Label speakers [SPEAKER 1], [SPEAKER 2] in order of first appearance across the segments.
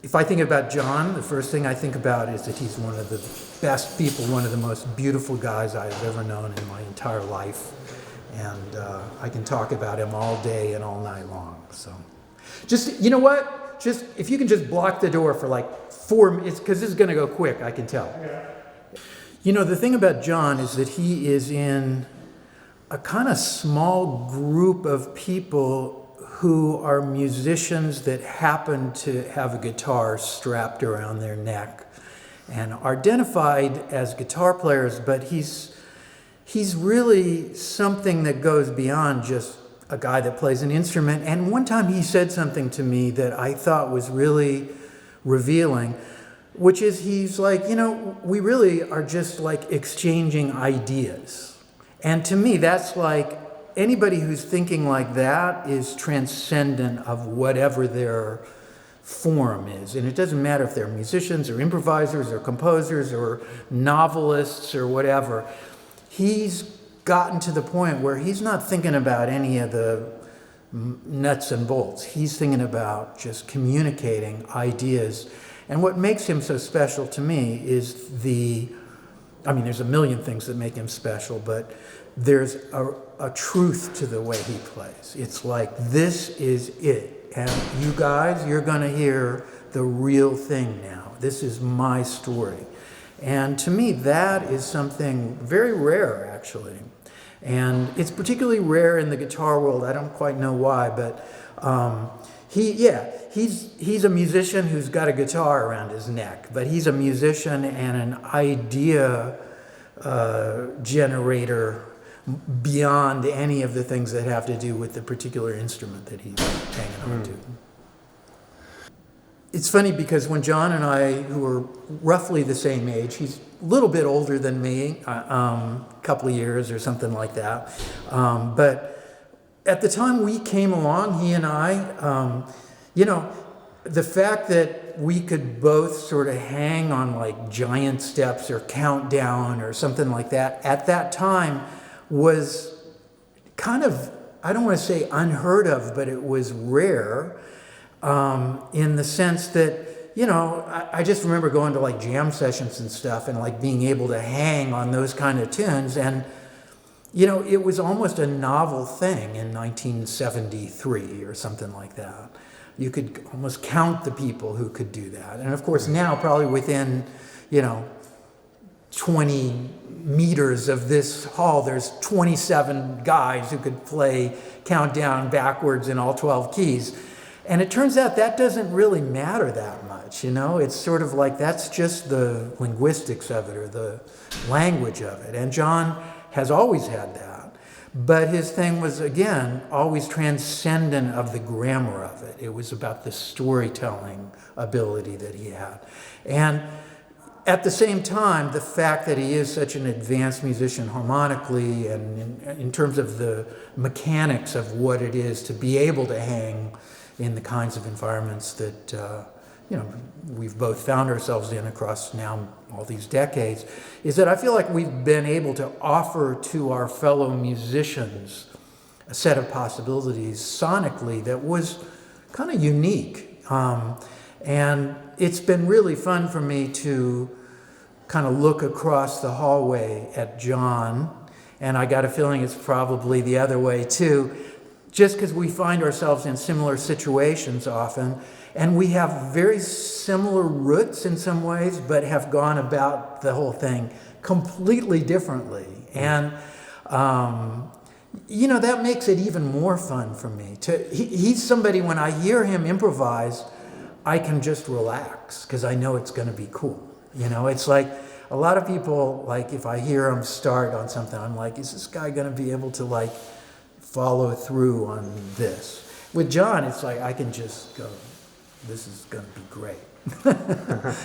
[SPEAKER 1] if I think about John, the first thing I think about is that he's one of the best people, one of the most beautiful guys I've ever known in my entire life. And I can talk about him all day and all night long. So just, you know what? Just, if you can just block the door for like 4 minutes, because this is going to go quick, I can tell. Yeah. You know, the thing about John is that he is in a kind of small group of people who are musicians that happen to have a guitar strapped around their neck and are identified as guitar players, but he's really something that goes beyond just a guy that plays an instrument. And one time he said something to me that I thought was really revealing, which is he's like, you know, we really are just like exchanging ideas. And to me, that's like, anybody who's thinking like that is transcendent of whatever their form is. And it doesn't matter if they're musicians or improvisers or composers or novelists or whatever. He's gotten to the point where he's not thinking about any of the nuts and bolts. He's thinking about just communicating ideas. And what makes him so special to me is there's a million things that make him special, but there's a truth to the way he plays. It's like, this is it. And you guys, you're going to hear the real thing now. This is my story. And to me, that is something very rare, actually. And it's particularly rare in the guitar world. I don't quite know why, but he's a musician who's got a guitar around his neck, but he's a musician and an idea generator beyond any of the things that have to do with the particular instrument that he's hanging on to. It's funny because when John and I, who are roughly the same age, he's a little bit older than me, a couple of years or something like that, but at the time we came along, he and I, the fact that we could both sort of hang on like giant steps or count down or something like that at that time was kind of, I don't want to say unheard of, but it was rare in the sense that, I just remember going to like jam sessions and stuff and like being able to hang on those kind of tunes. And, it was almost a novel thing in 1973 or something like that. You could almost count the people who could do that. And of course now probably within, 20 meters of this hall, there's 27 guys who could play countdown backwards in all 12 keys. And it turns out that doesn't really matter that much, It's sort of like that's just the linguistics of it or the language of it. And John has always had that. But his thing was, again, always transcendent of the grammar of it. It was about the storytelling ability that he had. And at the same time, the fact that he is such an advanced musician harmonically and in terms of the mechanics of what it is to be able to hang in the kinds of environments that we've both found ourselves in across now all these decades, is that I feel like we've been able to offer to our fellow musicians a set of possibilities sonically that was kind of unique. And it's been really fun for me to kind of look across the hallway at John, and I got a feeling it's probably the other way too, just because we find ourselves in similar situations often, and we have very similar roots in some ways, but have gone about the whole thing completely differently. And that makes it even more fun for me. He's somebody, when I hear him improvise, I can just relax because I know it's going to be cool. It's like a lot of people, like if I hear him start on something, I'm like, is this guy going to be able to like follow through on this? With John, it's like I can just go, this is going to be great.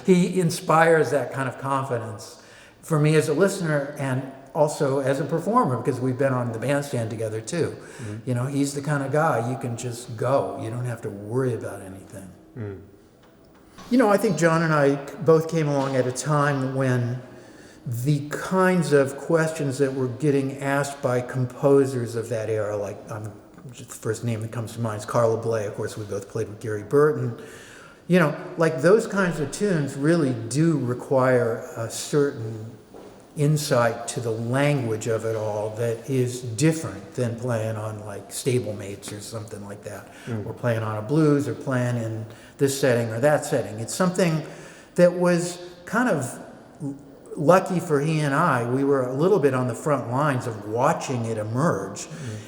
[SPEAKER 1] He inspires that kind of confidence for me as a listener and also as a performer, because we've been on the bandstand together too. Mm-hmm. He's the kind of guy you can just go. You don't have to worry about anything. Mm. I think John and I both came along at a time when the kinds of questions that were getting asked by composers of that era, like the first name that comes to mind is Carla Bley. Of course, we both played with Gary Burton. like those kinds of tunes really do require a certain insight to the language of it all that is different than playing on like stablemates or something like that, or playing on a blues or playing in this setting or that setting. It's something that was kind of lucky for he and I. We were a little bit on the front lines of watching it emerge.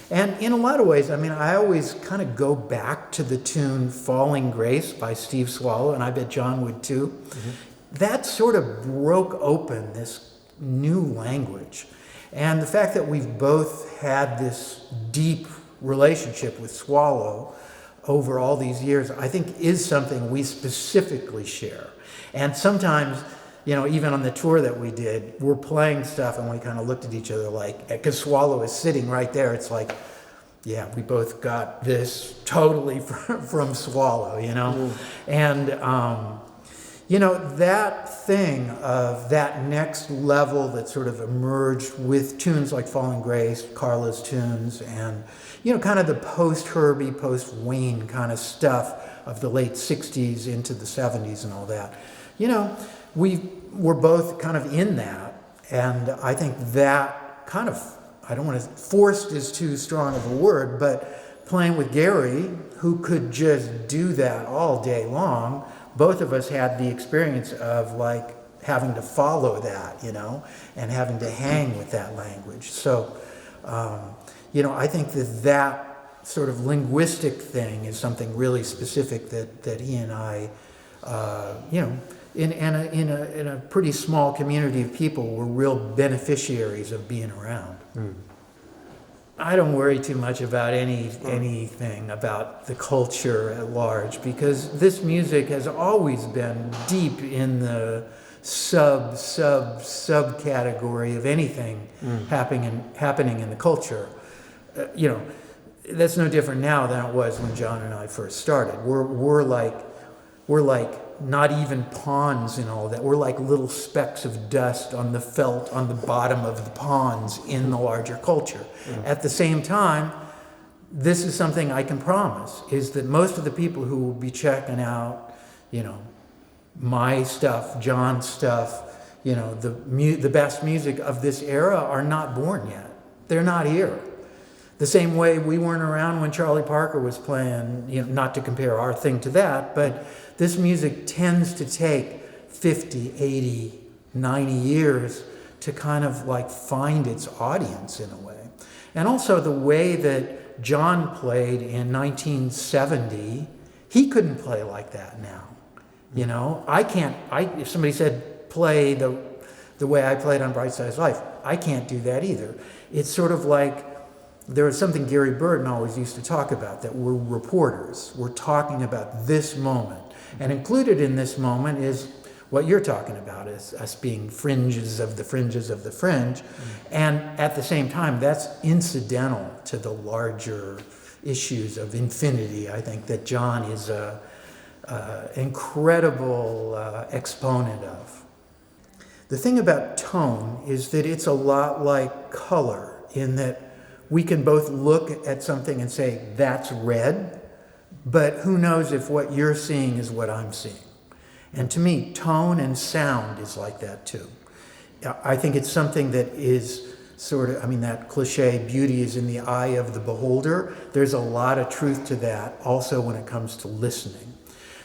[SPEAKER 1] And in a lot of ways, I mean, I always kind of go back to the tune Falling Grace by Steve Swallow, and I bet John would too. That sort of broke open this new language. And the fact that we've both had this deep relationship with Swallow over all these years, I think is something we specifically share. And sometimes, even on the tour that we did, we're playing stuff and we kind of looked at each other like, because Swallow is sitting right there, it's like, yeah, we both got this totally from Swallow, And, that thing of that next level that sort of emerged with tunes like Falling Grace, Carla's tunes, and, kind of the post-Herbie, post-Wayne kind of stuff of the late 60s into the 70s and all that. We were both kind of in that, and I think that kind of, I don't want to, forced is too strong of a word, but playing with Gary, who could just do that all day long, both of us had the experience of like having to follow that, and having to hang with that language. So, I think that sort of linguistic thing is something really specific that he and I, in a pretty small community of people, were real beneficiaries of being around. I don't worry too much about anything about the culture at large, because this music has always been deep in the subcategory of anything happening in the culture. That's no different now than it was when John and I first started. We're like not even pawns in all that. We're like little specks of dust on the felt on the bottom of the ponds in the larger culture. At the same time, this is something I can promise, is that most of the people who will be checking out, my stuff, John's stuff, the best music of this era are not born yet. They're not here. The same way we weren't around when Charlie Parker was playing, not to compare our thing to that, but this music tends to take 50, 80, 90 years to kind of like find its audience in a way. And also the way that John played in 1970, he couldn't play like that now. If somebody said play the way I played on Bright Side's Life, I can't do that either. It's sort of like, there was something Gary Burton always used to talk about, that we're reporters. We're talking about this moment. And included in this moment is what you're talking about, is us being fringes of the fringes of the fringe. And at the same time, that's incidental to the larger issues of infinity. I think that John is an incredible exponent of. The thing about tone is that it's a lot like color, in that we can both look at something and say, that's red, but who knows if what you're seeing is what I'm seeing. And to me, tone and sound is like that too. I think it's something that is sort of, that cliche, beauty is in the eye of the beholder. There's a lot of truth to that also when it comes to listening.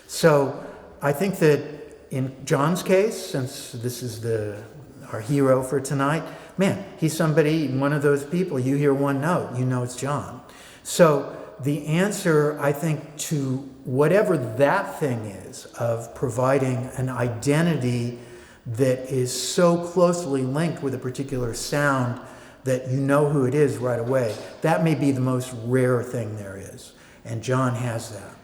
[SPEAKER 1] So I think that in John's case, since this is our hero for tonight, man, he's somebody, one of those people, you hear one note, it's John. So the answer, I think, to whatever that thing is of providing an identity that is so closely linked with a particular sound that you know who it is right away, that may be the most rare thing there is. And John has that.